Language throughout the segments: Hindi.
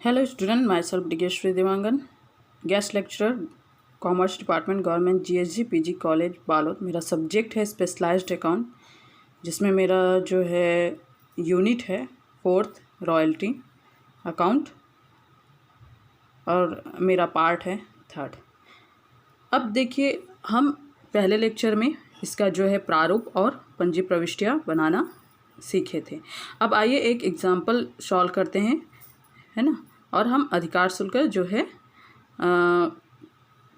Hello student, myself Digeshwari Devangan, guest lecturer commerce department government GSG PG college Balod. मेरा सब्जेक्ट है स्पेशलाइज्ड अकाउंट, जिसमें मेरा जो है यूनिट है 4th रॉयल्टी अकाउंट और मेरा पार्ट है 3rd। अब देखिए, हम पहले लेक्चर में इसका जो है प्रारूप और पंजी प्रविष्टियाँ बनाना सीखे थे। अब आइए एक एग्जाम्पल सॉल्व करते हैं, है ना, और हम अधिकार शुल्क जो है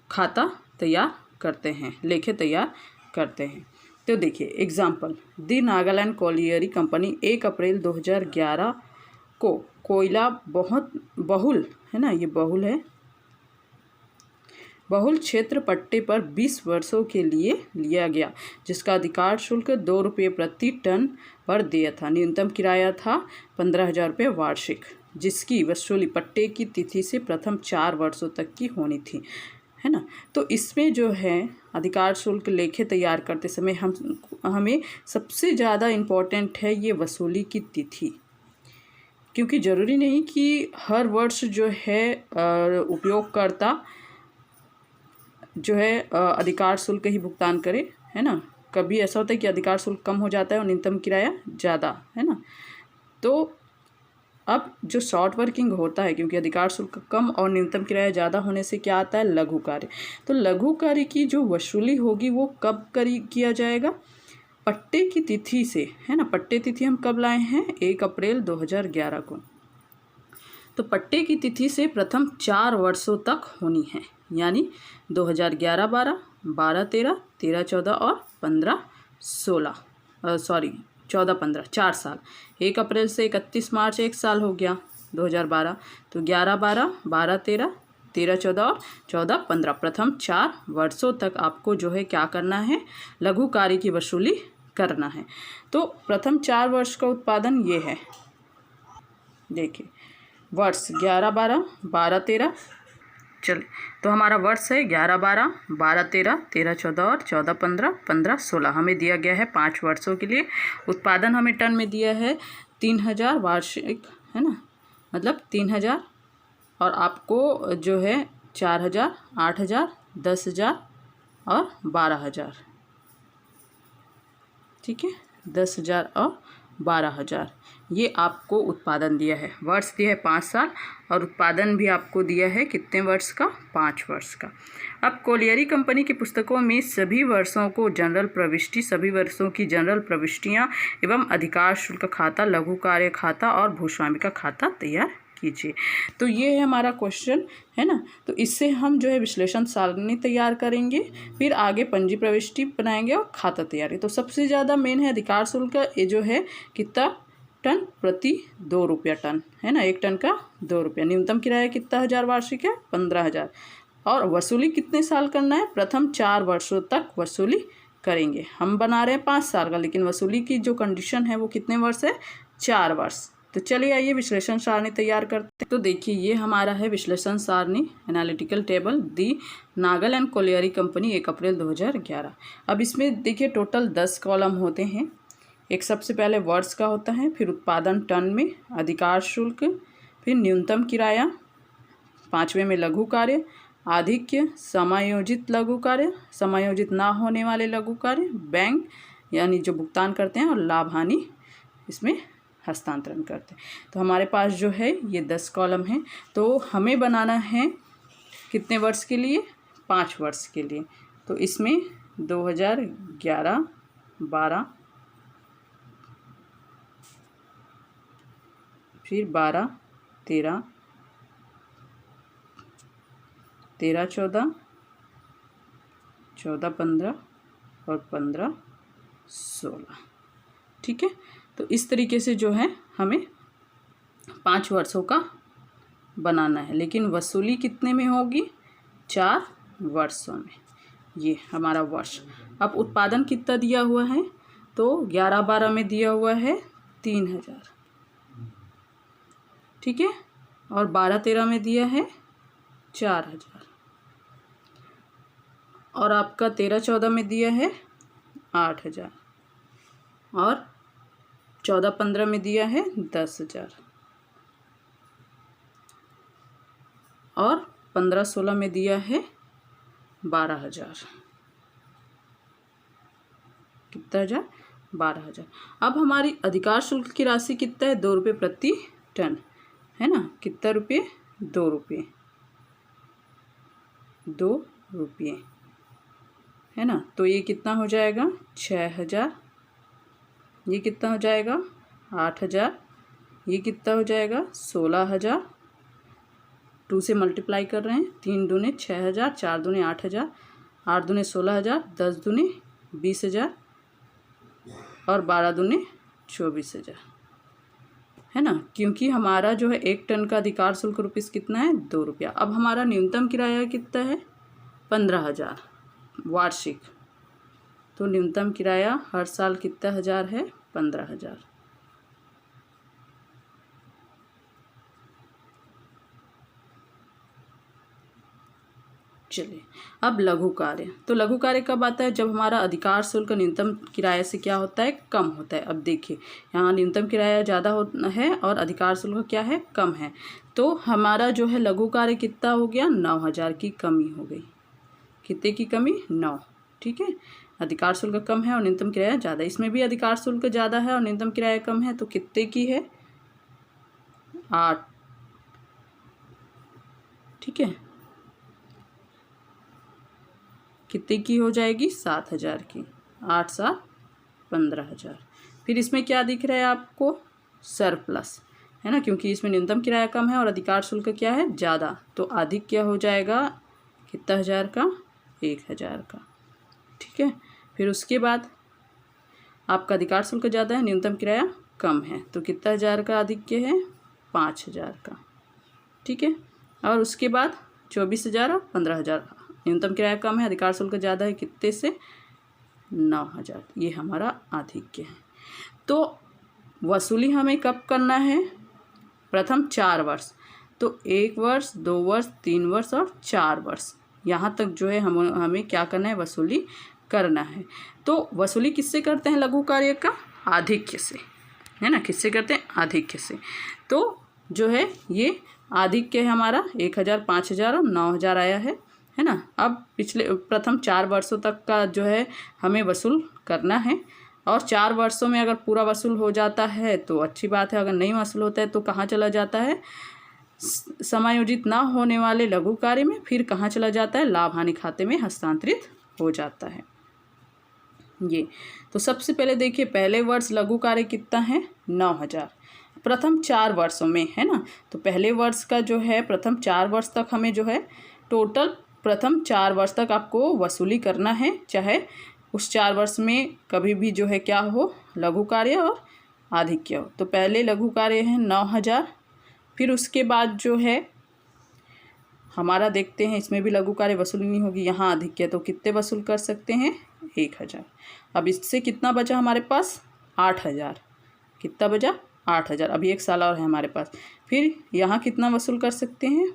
खाता तैयार करते हैं, लेखे तैयार करते हैं। तो देखिए एग्जाम्पल, दी नागालैंड कॉलियरी कंपनी 1 अप्रैल 2011 को कोयला बहुत बहुल, है ना, ये बहुल है, बहुल क्षेत्र पट्टे पर 20 वर्षों के लिए लिया गया, जिसका अधिकार शुल्क 2 रुपये प्रति टन पर देय था। न्यूनतम किराया था 15,000 रुपये वार्षिक, जिसकी वसूली पट्टे की तिथि से प्रथम 4 वर्षों तक की होनी थी, है ना। तो इसमें जो है अधिकार शुल्क लेखे तैयार करते समय हमें सबसे ज़्यादा इम्पोर्टेंट है ये वसूली की तिथि, क्योंकि ज़रूरी नहीं कि हर वर्ष जो है उपयोगकर्ता जो है अधिकार शुल्क ही भुगतान करे, है ना। कभी ऐसा होता है कि अधिकार शुल्क कम हो जाता है और न्यूनतम किराया ज़्यादा, है ना। तो अब जो शॉर्ट वर्किंग होता है, क्योंकि अधिकार शुल्क कम और न्यूनतम किराया ज़्यादा होने से क्या आता है, लघु कार्य। तो लघु कार्य की जो वसूली होगी वो कब किया जाएगा, पट्टे की तिथि से, है ना। पट्टे तिथि हम कब लाए हैं, 1 अप्रैल 2011 को। तो पट्टे की तिथि से प्रथम 4 वर्षों तक होनी है, यानी 2011-12, 12-13, 13-14 और 15-16, 14-15, 4 साल। 1 अप्रैल से 31 मार्च 1 साल हो गया 2012। तो 11-12, 12-13, 13-14 और 14-15 प्रथम 4 वर्षों तक आपको जो है क्या करना है, लघु कार्य की वसूली करना है। तो प्रथम 4 वर्ष का उत्पादन ये है, देखिए वर्ष 11-12, 12-13, चलिए तो हमारा वर्ष है 11-12, 12-13, 13-14 और 14-15, 15-16। हमें दिया गया है 5 वर्षों के लिए। उत्पादन हमें टन में दिया है 3,000 वार्षिक, है ना, मतलब 3,000, और आपको जो है 4,000, 8,000, 10,000 और 12,000, ठीक है, 10,000 और 12,000 ये आपको उत्पादन दिया है। वर्ष दिया है 5 साल और उत्पादन भी आपको दिया है कितने वर्ष का, 5 वर्ष का। अब कोलियरी कंपनी की पुस्तकों में सभी वर्षों की जनरल प्रविष्टियां एवं अधिकार शुल्क खाता, लघु कार्य खाता और भूस्वामी का खाता तैयार कीजिए। तो ये है हमारा क्वेश्चन, है ना। तो इससे हम जो है विश्लेषण सारणी तैयार करेंगे, फिर आगे पंजी प्रविष्टि बनाएंगे और खाता तैयारी। तो सबसे ज़्यादा मेन है अधिकार शुल्क, ये जो है कितना, टन प्रति 2 रुपया टन, है ना, 1 टन का 2 रुपया। न्यूनतम किराया कितना हजार वार्षिक है, 15,000, और वसूली कितने साल करना है, प्रथम 4 वर्षों तक वसूली करेंगे। हम बना रहे हैं 5 साल का, लेकिन वसूली की जो कंडीशन है वो कितने वर्ष है, 4 वर्ष। तो चलिए आइए विश्लेषण सारणी तैयार करते हैं। तो देखिए ये हमारा है विश्लेषण सारणी, एनालिटिकल टेबल, दी नागालैंड कोलियरी कंपनी 1 अप्रैल 2011। अब इसमें देखिए टोटल 10 कॉलम होते हैं। एक सबसे पहले वर्ष का होता है, फिर उत्पादन टन में, अधिकार शुल्क, फिर न्यूनतम किराया, 5वें में लघु कार्य, आधिक्य, समायोजित लघु कार्य, समायोजित ना होने वाले लघु कार्य, बैंक यानी जो भुगतान करते हैं, और लाभ हानि इसमें हस्तांतरण करते हैं। तो हमारे पास जो है ये 10 कॉलम हैं। तो हमें बनाना है कितने वर्ष के लिए, 5 वर्ष के लिए। तो इसमें 2011, 12, फिर 12, 13, 13, 14, 14, 15 और 15, 16, ठीक है। तो इस तरीके से जो है हमें 5 वर्षों का बनाना है, लेकिन वसूली कितने में होगी, 4 वर्षों में। ये हमारा वर्ष। अब उत्पादन कितना दिया हुआ है, तो 11-12 में दिया हुआ है 3,000, ठीक है, और 12-13 में दिया है 4,000, और आपका 13-14 में दिया है 8,000, और 14-15 में दिया है 10,000, और 15-16 में दिया है 12,000। कितना हजार? 12,000। अब हमारी अधिकार शुल्क की राशि कितना है? 2 रुपये प्रति टन, है ना। कितना रुपये? 2 रुपये, 2 रुपये, है ना। तो ये कितना हो जाएगा? 6,000। ये कितना हो जाएगा? 8,000। ये कितना हो जाएगा? 16,000। 2 से मल्टीप्लाई कर रहे हैं, 3 दूने 6,000, 4 दूने 8,000, 8 दूने 16,000, 10 दूने 20,000 और 12 दूने 24,000, है ना। क्योंकि हमारा जो है 1 टन का अधिकार शुल्क रुपीस कितना है? 2 रुपया। अब हमारा न्यूनतम किराया कितना है? 15,000 वार्षिक। तो न्यूनतम किराया हर साल कितना हज़ार है? 15,000। चलिए, अब लघु कार्य। तो लघु कार्य कब आता है? जब हमारा अधिकार शुल्क न्यूनतम किराए से क्या होता है? कम होता है। अब देखिए, यहाँ न्यूनतम किराया ज़्यादा है और अधिकार शुल्क क्या है? कम है। तो हमारा जो है लघु कार्य कितना हो गया? 9,000 की कमी हो गई। कितने की कमी? 9। ठीक है, अधिकार शुल्क कम है और न्यूनतम किराया ज़्यादा। इसमें भी अधिकार शुल्क ज़्यादा है और न्यूनतम किराया कम है, तो कितने की है? 8। ठीक है, कितने की हो जाएगी? 7,000 की। 8 7 15,000। फिर इसमें क्या दिख रहा है आपको? सरप्लस, है ना, क्योंकि इसमें न्यूनतम किराया कम है और अधिकार शुल्क क्या है? ज़्यादा। तो अधिक क्या हो जाएगा? कितना हज़ार का? 1,000 का। ठीक है, फिर उसके बाद आपका अधिकार शुल्क ज़्यादा है, न्यूनतम किराया कम है, तो कितना हज़ार का अधिक है? 5,000 का। ठीक है, और उसके बाद 24,000 और 15,000। न्यूनतम किराया कम है, अधिकार शुल्क ज़्यादा है, कितने से? 9,000। ये हमारा आधिक्य है। तो वसूली हमें कब करना है? प्रथम 4 वर्ष। तो 1 वर्ष, 2 वर्ष, 3 वर्ष और 4 वर्ष, यहाँ तक जो है हमें क्या करना है? वसूली करना है। तो वसूली किससे करते हैं लघु कार्य का? आधिक्य से, है ना। किससे करते हैं? आधिक्य से। तो जो है ये आधिक्य है हमारा 1,000, 5,000 और 9,000 आया है ना। अब पिछले प्रथम 4 वर्षों तक का जो है हमें वसूल करना है, और 4 वर्षों में अगर पूरा वसूल हो जाता है तो अच्छी बात है, अगर नहीं वसूल होता है तो कहाँ चला जाता है? समायोजित ना होने वाले लघु कार्य में। फिर कहाँ चला जाता है? लाभ हानि खाते में हस्तांतरित हो जाता है। ये तो सबसे पहले देखिए, पहले वर्ष लघु कार्य कितना है? 9,000 प्रथम 4 वर्षों में, है ना। तो पहले वर्ष का जो है प्रथम 4 वर्ष तक हमें जो है टोटल प्रथम 4 वर्ष तक आपको वसूली करना है, चाहे उस 4 वर्ष में कभी भी जो है क्या हो? लघु कार्य और आधिक्य हो। तो पहले लघु कार्य है 9,000। फिर उसके बाद जो है हमारा देखते हैं, इसमें भी लघु कार्य वसूली नहीं होगी, यहाँ आधिक्य। तो कितने वसूल कर सकते हैं? 1,000। अब इससे कितना बचा हमारे पास? 8,000। कितना बचा? 8,000। अभी 1 साल और है हमारे पास। फिर यहाँ कितना वसूल कर सकते हैं?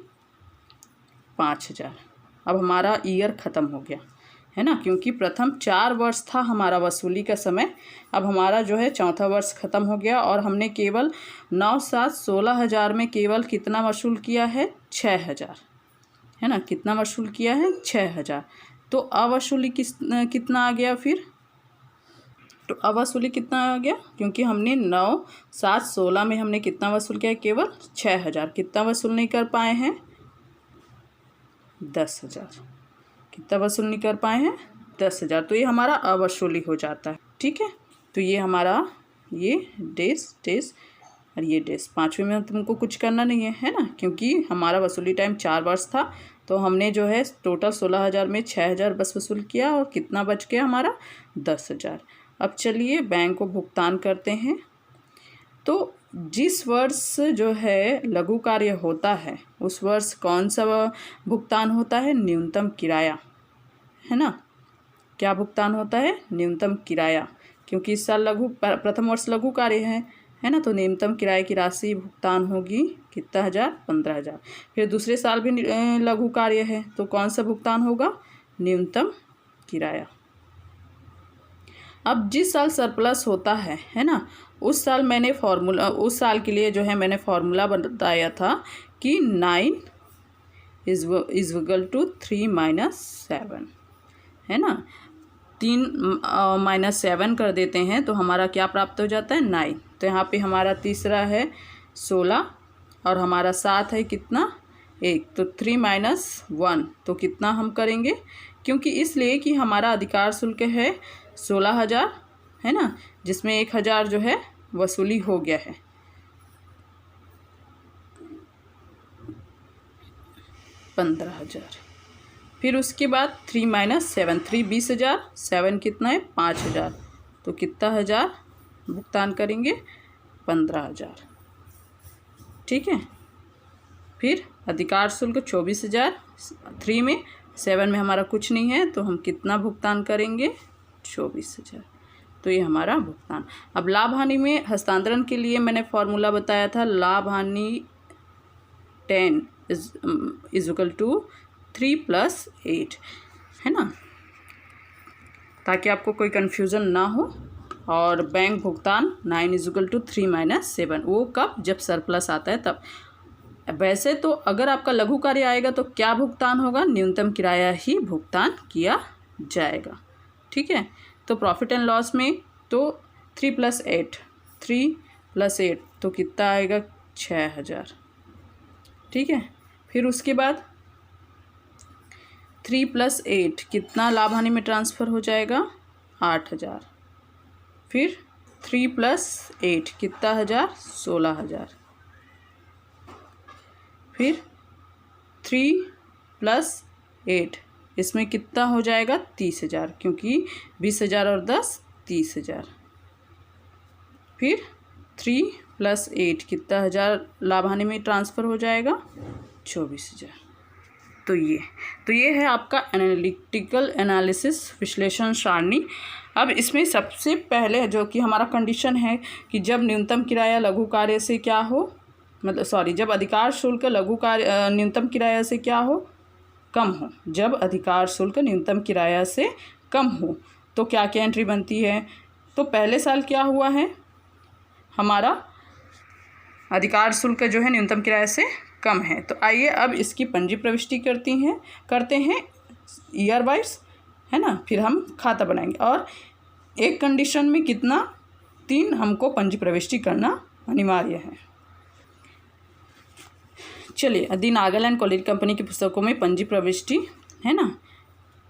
5,000। अब हमारा ईयर ख़त्म हो गया, है ना, क्योंकि प्रथम 4 वर्ष था हमारा वसूली का समय। अब हमारा जो है चौथा वर्ष ख़त्म हो गया और हमने केवल 9 7 16,000 में केवल कितना वसूल किया है? 6,000, है ना। कितना वसूल किया है? 6,000। तो अवसूली कितना आ गया फिर? तो अवसूली कितना आ गया? क्योंकि हमने 9 7 16 में हमने कितना वसूल किया है? केवल 6,000। कितना वसूल नहीं कर पाए हैं? 10,000। कितना वसूल नहीं कर पाए हैं? 10,000। तो ये हमारा अवसूली हो जाता है। ठीक है, तो ये हमारा ये डेज और ये डेज 5वें में तुमको कुछ करना नहीं है ना, क्योंकि हमारा वसूली टाइम 4 वर्ष था। तो हमने जो है टोटल 16,000 में 6,000 बस वसूल किया और कितना बच गया हमारा? 10,000। अब चलिए बैंक को भुगतान करते हैं। तो जिस वर्ष जो है लघु कार्य होता है उस वर्ष कौन सा भुगतान होता है? न्यूनतम किराया, है ना। क्या भुगतान होता है? न्यूनतम किराया, क्योंकि इस साल प्रथम वर्ष लघु कार्य है ना। तो न्यूनतम किराए की राशि भुगतान होगी कितना? 1,000, 15,000। फिर दूसरे साल भी लघु कार्य है, तो कौन सा भुगतान होगा? न्यूनतम किराया। अब जिस साल सरप्लस होता है ना, उस साल मैंने उस साल के लिए जो है मैंने फॉर्मूला बताया था कि 9 इज इक्वल टू 3 माइनस 7, है ना। 3 माइनस 7 कर देते हैं तो हमारा क्या प्राप्त हो जाता है, 9। तो यहाँ पे हमारा तीसरा है 16 और हमारा 7 है कितना, 1। तो 3 माइनस 1 तो कितना हम करेंगे, क्योंकि इसलिए कि हमारा अधिकार शुल्क है 16,000, है ना, जिसमें 1,000 जो है वसूली हो गया है। पंद्रह 15,000। फिर उसके बाद 3 माइनस 7, 3 20,000, 7 कितना है 5,000, तो कितना हज़ार भुगतान करेंगे, 15,000। ठीक है। फिर अधिकार शुल्क 24,000, 3 में, 7 में हमारा कुछ नहीं है तो हम कितना भुगतान करेंगे, 24,000। तो ये हमारा भुगतान। अब लाभ हानि में हस्तांतरण के लिए मैंने फॉर्मूला बताया था, लाभ हानि 10 इज इक्वल टू 3 + 8, है ना, ताकि आपको कोई कन्फ्यूज़न ना हो। और बैंक भुगतान 9 इज इक्वल टू 3 माइनस 7, वो कब, जब सरप्लस आता है तब। वैसे तो अगर आपका लघु कार्य आएगा तो क्या भुगतान होगा, न्यूनतम किराया ही भुगतान किया जाएगा। ठीक है। तो प्रॉफिट एंड लॉस में तो 3 + 8, 3 + 8 तो कितना आएगा, 6,000। ठीक है। फिर उसके बाद 3 + 8 कितना लाभ हानि में ट्रांसफ़र हो जाएगा, 8,000। फिर 3 + 8 कितना हज़ार, 16,000। फिर 3 + 8 इसमें कितना हो जाएगा, 30,000, क्योंकि 20,000 और 10 30,000। फिर 3 + 8 कितना हज़ार लाभ हानि में ट्रांसफ़र हो जाएगा, 24,000। तो ये है आपका एनालिटिकल एनालिसिस विश्लेषण सारणी। अब इसमें सबसे पहले जो कि हमारा कंडीशन है कि जब न्यूनतम किराया लघु कार्य से क्या हो, जब अधिकार शुल्क लघु कार्य न्यूनतम किराया से क्या हो, कम हो। जब अधिकार शुल्क न्यूनतम किराया से कम हो तो क्या क्या एंट्री बनती है। तो पहले साल क्या हुआ है, हमारा अधिकार शुल्क जो है न्यूनतम किराया से कम है। तो आइए अब इसकी पंजी प्रविष्टि करते हैं ईयर वाइज, है ना। फिर हम खाता बनाएंगे और एक कंडीशन में कितना, 3 हमको पंजी प्रविष्टि करना अनिवार्य है। चलिए, दी नागालैंड कॉलेज कंपनी की पुस्तकों में पंजी प्रविष्टि, है ना,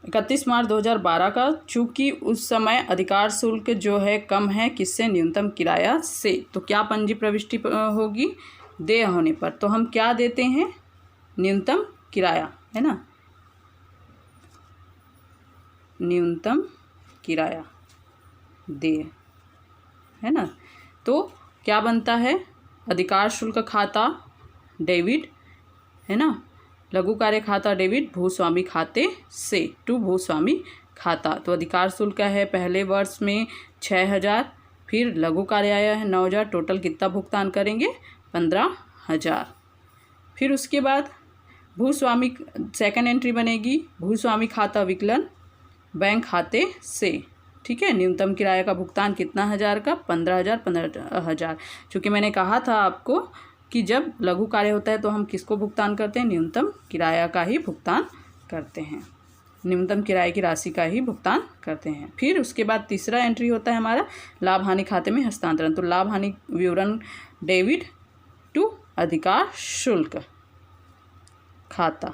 31 मार्च 2012 का, चूँकि उस समय अधिकार शुल्क जो है कम है किससे, न्यूनतम किराया से। तो क्या पंजी प्रविष्टि होगी, देय होने पर। तो हम क्या देते हैं, न्यूनतम किराया, है ना, न्यूनतम किराया देय, है ना। तो क्या बनता है, अधिकार शुल्क खाता डेबिट, है ना, लघु कार्य खाता डेबिट भूस्वामी खाते से टू भूस्वामी खाता। तो अधिकार शुल्क है पहले वर्ष में 6,000, फिर लघु कार्य आया है 9,000, टोटल कितना भुगतान करेंगे, 15,000। फिर उसके बाद भूस्वामी सेकंड एंट्री बनेगी, भूस्वामी खाता विकलन बैंक खाते से। ठीक है। न्यूनतम किराया का भुगतान कितना हज़ार का, 15,000, 15,000। चूँकि मैंने कहा था आपको कि जब लघु कार्य होता है तो हम किसको भुगतान करते हैं, न्यूनतम किराया का ही भुगतान करते हैं, न्यूनतम किराए की राशि का ही भुगतान करते हैं। फिर उसके बाद तीसरा एंट्री होता है हमारा लाभ हानि खाते में हस्तांतरण। तो लाभ हानि विवरण डेबिट टू अधिकार शुल्क खाता।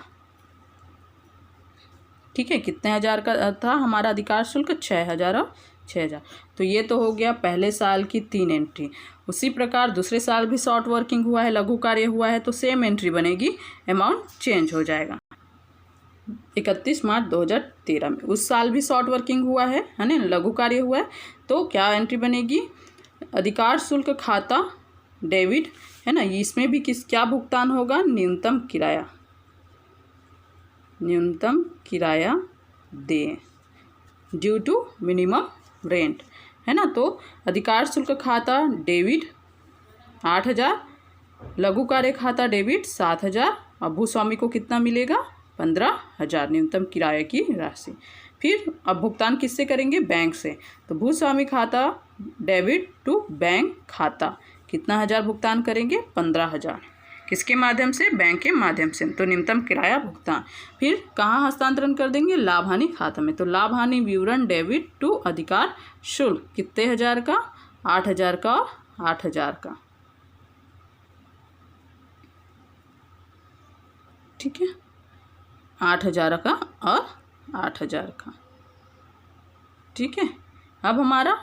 ठीक है। कितने हज़ार का था हमारा अधिकार शुल्क, 6,000 और 6,000। तो ये तो हो गया पहले साल की 3 एंट्री। उसी प्रकार दूसरे साल भी शॉर्ट वर्किंग हुआ है, लघु कार्य हुआ है, तो सेम एंट्री बनेगी, अमाउंट चेंज हो जाएगा। 31 मार्च 2013 में उस साल भी शॉर्ट वर्किंग हुआ है ना, लघु कार्य हुआ है, तो क्या एंट्री बनेगी, अधिकार शुल्क खाता डेबिट, है ना। इसमें भी क्या भुगतान होगा, न्यूनतम किराया दे ड्यू टू मिनिमम रेंट, है ना। तो अधिकार शुल्क खाता डेबिट 8,000, लघु कार्य खाता डेबिट 7,000 और भूस्वामी को कितना मिलेगा, 15,000 न्यूनतम किराए की राशि। फिर अब भुगतान किससे करेंगे, बैंक से। तो भूस्वामी खाता डेबिट टू बैंक खाता कितना हज़ार भुगतान करेंगे, 15,000। किसके माध्यम से? बैंक के माध्यम से। तो न्यूनतम किराया भुगतान। फिर कहाँ हस्तांतरण कर देंगे? लाभ हानि खाता में। तो लाभ हानि विवरण डेबिट टू अधिकार शुल्क कितने हज़ार का? 8,000 का और 8,000 का। ठीक है, 8,000 का और 8,000 का। ठीक है, अब हमारा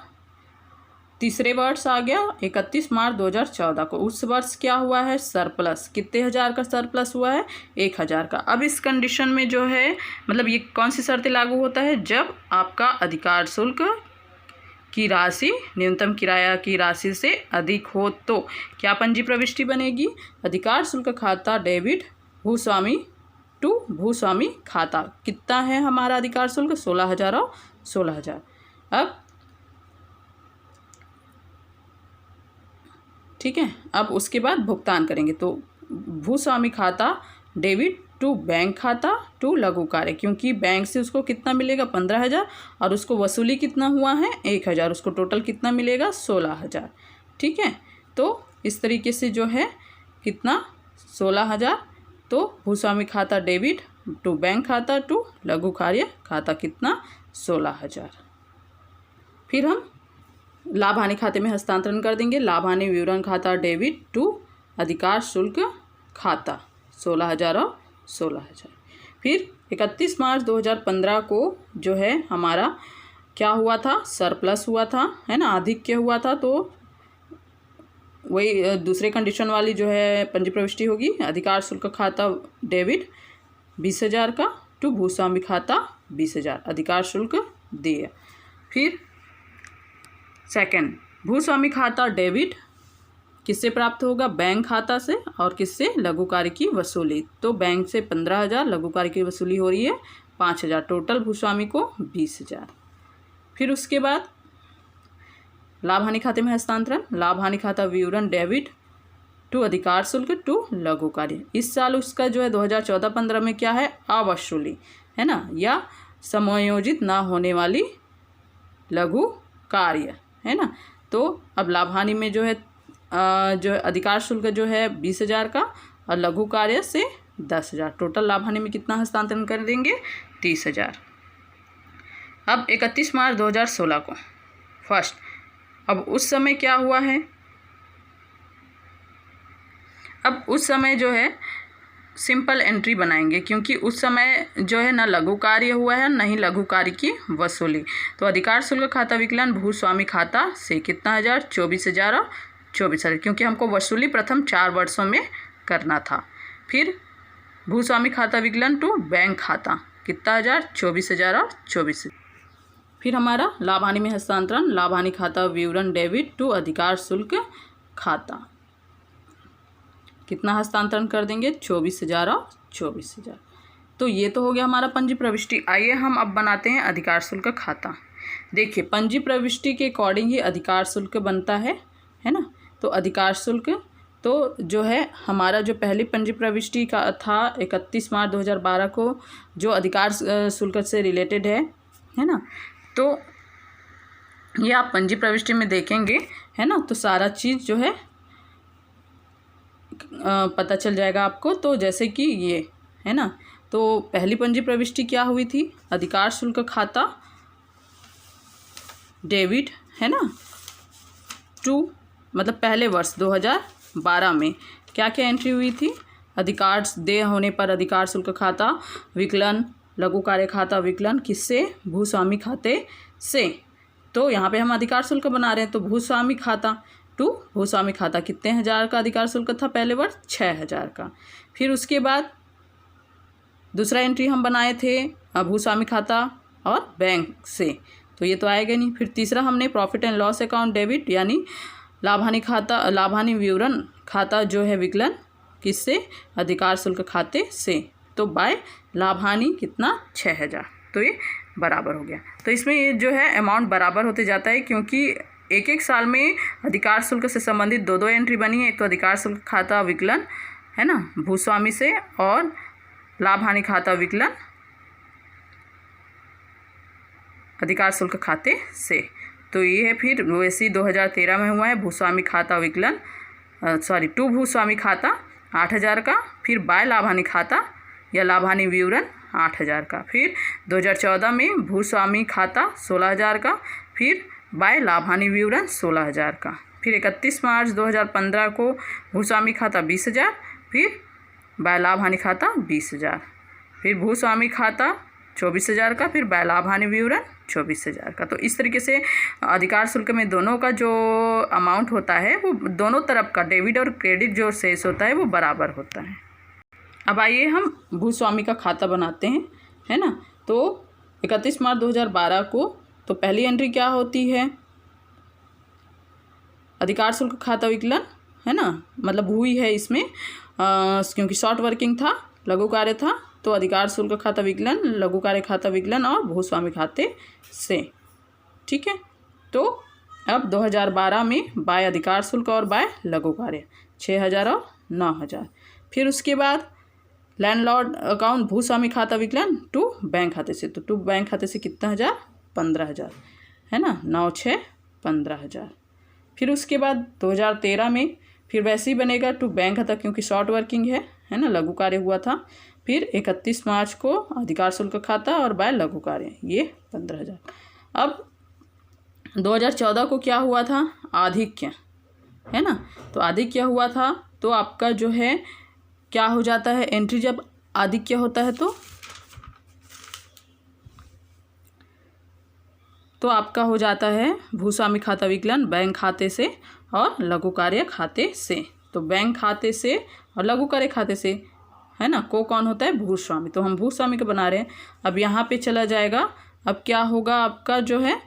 तीसरे वर्ष आ गया 31 मार्च 2014 को। उस वर्ष क्या हुआ है? सरप्लस। कितने हज़ार का सरप्लस हुआ है? 1,000 का। अब इस कंडीशन में जो है मतलब ये कौन सी शर्तें लागू होता है? जब आपका अधिकार शुल्क की राशि न्यूनतम किराया की राशि से अधिक हो तो क्या पंजी प्रविष्टि बनेगी? अधिकार शुल्क खाता डेबिट भूस्वामी टू भूस्वामी खाता। कितना है हमारा अधिकार शुल्क? 16,000 और 16,000। अब ठीक है, अब उसके बाद भुगतान करेंगे। तो भूस्वामी खाता डेबिट टू बैंक खाता टू लघु कार्य, क्योंकि बैंक से उसको कितना मिलेगा? 15,000 और उसको वसूली कितना हुआ है? 1,000। उसको टोटल कितना मिलेगा? 16,000। ठीक है, तो इस तरीके से जो है कितना? 16,000। तो भूस्वामी खाता डेबिट टू बैंक खाता टू लघु कार्य खाता कितना? 16,000। फिर हम लाभ हानि खाते में हस्तांतरण कर देंगे। लाभ हानि विवरण खाता डेबिट टू अधिकार शुल्क खाता 16,000 और 16,000। फिर 31 मार्च 2015 को जो है हमारा क्या हुआ था? सरप्लस हुआ था, है ना, आधिक्य हुआ था। तो वही दूसरे कंडीशन वाली जो है पंजी प्रविष्टि होगी। अधिकार शुल्क खाता डेबिट 20,000 का टू भूस्वामी खाता 20,000, अधिकार शुल्क दिए। फिर सेकंड, भूस्वामी खाता डेबिट किससे प्राप्त होगा? बैंक खाता से। और किससे? लघु कार्य की वसूली। तो बैंक से 15,000, लघु कार्य की वसूली हो रही है 5,000, टोटल भूस्वामी को 20,000। फिर उसके बाद लाभ हानि खाते में हस्तांतरण। लाभ हानि खाता विवरण डेबिट टू अधिकार शुल्क टू लघु कार्य। इस साल उसका जो है 2014-15 में क्या है? अवसूली, है ना, या समायोजित ना होने वाली लघु कार्य, है ना। तो अब लाभ हानि में जो है अधिकार शुल्क जो है 20,000 का और लघु कार्य से 10,000, टोटल लाभ हानि में कितना हस्तांतरण कर देंगे? 30,000। अब 31 मार्च 2016 को फर्स्ट, अब उस समय क्या हुआ है? अब उस समय जो है सिंपल एंट्री बनाएंगे, क्योंकि उस समय जो है ना लघु कार्य हुआ है ना ही लघु कार्य की वसूली। तो अधिकार शुल्क खाता विकलन भूस्वामी खाता से कितना हज़ार? 24,000 और 24,000, क्योंकि हमको वसूली प्रथम 4 वर्षों में करना था। फिर भूस्वामी खाता विकलन टू बैंक खाता कितना हज़ार? 24,000 और 24,000। फिर हमारा लाभ हानि में हस्तांतरण। लाभ हानि खाता विवरण डेबिट टू अधिकार शुल्क खाता कितना हस्तांतरण कर देंगे? 24,000 और 24,000। तो ये तो हो गया हमारा पंजी प्रविष्टि। आइए हम अब बनाते हैं अधिकार शुल्क खाता। देखिए, पंजी प्रविष्टि के अकॉर्डिंग ही अधिकार शुल्क बनता है ना। तो अधिकार शुल्क तो जो है हमारा जो पहली पंजी प्रविष्टि का था 31 मार्च 2012 को, जो अधिकार शुल्क से रिलेटेड है ना। तो ये आप पंजी प्रविष्टि में देखेंगे, है ना, तो सारा चीज़ जो है पता चल जाएगा आपको। तो जैसे कि ये है ना, तो पहली पंजी प्रविष्टि क्या हुई थी? अधिकार शुल्क खाता डेबिट, है ना, टू मतलब पहले वर्ष 2012 में क्या क्या एंट्री हुई थी? अधिकार देय होने पर अधिकार शुल्क खाता विकलन लघु कार्य खाता विकलन किससे? भूस्वामी खाते से। तो यहाँ पे हम अधिकार शुल्क बना रहे हैं, तो भूस्वामी खाता टू भूस्वामी खाता कितने हज़ार का अधिकार शुल्क था पहले वर्ष? 6,000 का। फिर उसके बाद दूसरा एंट्री हम बनाए थे भूस्वामी खाता और बैंक से, तो ये तो आएगा नहीं। फिर तीसरा हमने profit and loss account debit यानी लाभ हानि खाता लाभ हानि विवरण खाता जो है विकलन किससे? अधिकार शुल्क खाते से। तो बाय लाभ हानि कितना? 6,000। तो ये बराबर हो गया। तो इसमें ये जो है अमाउंट बराबर होते जाता है, क्योंकि एक एक साल में अधिकार शुल्क से संबंधित 2-2 एंट्री बनी है। एक तो अधिकार शुल्क खाता विकलन, है ना, भूस्वामी से, और लाभ हानि खाता विकलन अधिकार शुल्क खाते से। तो ये है फिर वैसे 2013 में हुआ है भूस्वामी खाता विकलन टू भूस्वामी खाता 8,000 का। फिर बाय लाभानी खाता या लाभानी विवरण 8,000 का। फिर 2014 में भूस्वामी खाता 16,000 का। फिर बाय लाभानी विवरण 16,000 का। फिर 31 मार्च 2015 को भूस्वामी खाता 20,000। फिर बाय लाभानी खाता 20,000। फिर भूस्वामी खाता 24,000 का। फिर बाय लाभानी विवरण 24,000 का। तो इस तरीके से अधिकार शुल्क में दोनों का जो अमाउंट होता है वो दोनों तरफ का डेबिट और क्रेडिट जो शेष होता है वो बराबर होता है। अब आइए हम भूस्वामी का खाता बनाते हैं, है ना। तो 31 मार्च 2012 को तो पहली एंट्री क्या होती है, अधिकार शुल्क खाता विकलन, है ना, मतलब हुई है इसमें क्योंकि शॉर्ट वर्किंग था, लघु कार्य था, तो अधिकार शुल्क खाता विकलन, लघु कार्य खाता विकलन और भूस्वामी खाते से। ठीक है। तो अब 2012 में बाय अधिकार शुल्क और बाय लघु कार्य 6,000 और 9,000। फिर उसके बाद लैंडलॉर्ड अकाउंट भूस्वामी खाता विकलन टू बैंक खाते से, तो टू बैंक खाते से कितना 1,000, 15,000, है ना, 9 6 15,000। फिर उसके बाद 2013 में फिर वैसे ही बनेगा टू बैंक खाता क्योंकि शॉर्ट वर्किंग है ना, लघु कार्य हुआ था। फिर 31 मार्च को अधिकार शुल्क खाता और बाय लघु कार्य ये 15,000। अब 2014 को क्या हुआ था, आधिक्य, है ना, तो आधिक्य हुआ था तो आपका जो है क्या हो जाता है एंट्री, जब आधिक्य होता है तो आपका हो जाता है भूस्वामी खाता विकलन बैंक खाते से और लघु कार्य खाते से। तो बैंक खाते से और लघु कार्य खाते से, है ना, कौन होता है, भूस्वामी। तो हम भूस्वामी का बना रहे हैं। अब यहाँ पे चला जाएगा, अब क्या होगा आपका जो है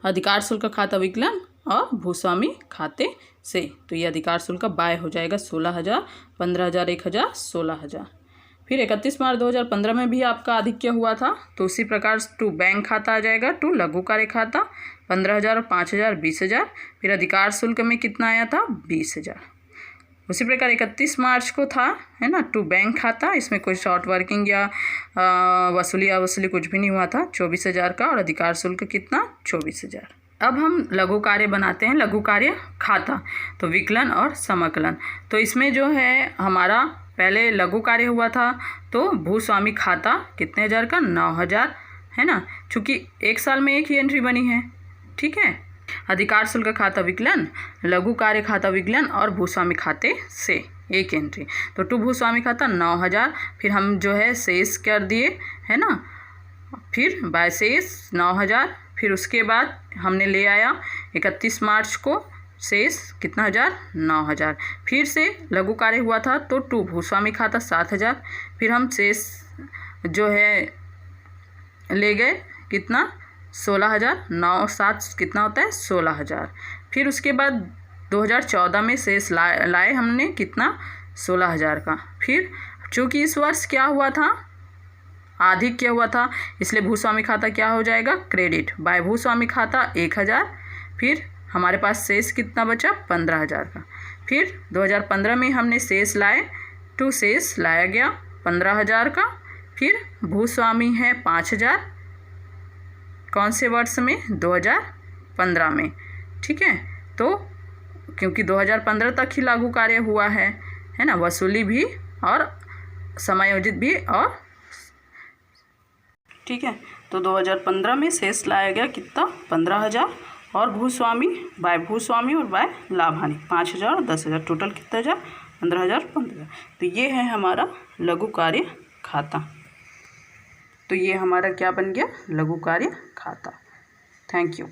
अधिकार शुल्क खाता विकलन और भूस्वामी खाते से। तो ये अधिकार शुल्क बाय हो जाएगा 16,000, 15,000, 1,000, 16,000। फिर 31 मार्च 2015 में भी आपका आधिक्य हुआ था, तो उसी प्रकार टू बैंक खाता आ जाएगा, टू लघु कार्य खाता 15,000 और 5,000 20,000। फिर अधिकार शुल्क में कितना आया था, 20,000। उसी प्रकार 31 मार्च को था, है ना, टू बैंक खाता, इसमें कोई शॉर्ट वर्किंग या वसूली कुछ भी नहीं हुआ था, 24,000 का। और अधिकार शुल्क कितना, 24,000। अब हम लघु कार्य बनाते हैं, लघु कार्य खाता, तो विकलन और समकलन। तो इसमें जो है हमारा पहले लघु कार्य हुआ था तो भूस्वामी खाता कितने हज़ार का, 9,000, है ना, चूँकि एक साल में एक ही एंट्री बनी है। ठीक है। अधिकार शुल्क खाता विकलन, लघु कार्य खाता विकलन और भूस्वामी खाते से एक एंट्री, तो टू भूस्वामी खाता 9,000। फिर हम जो है शेष कर दिए, है ना, फिर बाय शेष 9,000। फिर उसके बाद हमने ले आया 31 मार्च को शेष कितना 1,000, 9,000। फिर से लघु कार्य हुआ था तो टू भूस्वामी खाता 7,000। फिर हम शेष जो है ले गए कितना, 16,000, 9 7 कितना होता है, 16,000। फिर उसके बाद 2014 में शेष लाए हमने कितना, 16,000 का। फिर चूँकि इस वर्ष क्या हुआ था, आधिक्य हुआ था, इसलिए भूस्वामी खाता क्या हो जाएगा, क्रेडिट बाय भूस्वामी खाता 1,000। फिर हमारे पास शेष कितना बचा, 15,000 का। फिर 2015 में हमने शेष लाए, टू शेष लाया गया 15,000 का। फिर भूस्वामी है 5,000, कौन से वर्ष में, 2015 में। ठीक है। तो क्योंकि 2015 तक ही लागू कार्य हुआ है ना, वसूली भी और समायोजित भी, और ठीक है। तो 2015 में शेष लाया गया कितना, 15,000, और भूस्वामी बाय भूस्वामी और बाय लाभानी 5,000 और 10,000, टोटल कितना 1,000, 15,000, 15,000। तो ये है हमारा लघु कार्य खाता। तो ये हमारा क्या बन गया, लघु कार्य खाता। Thank you.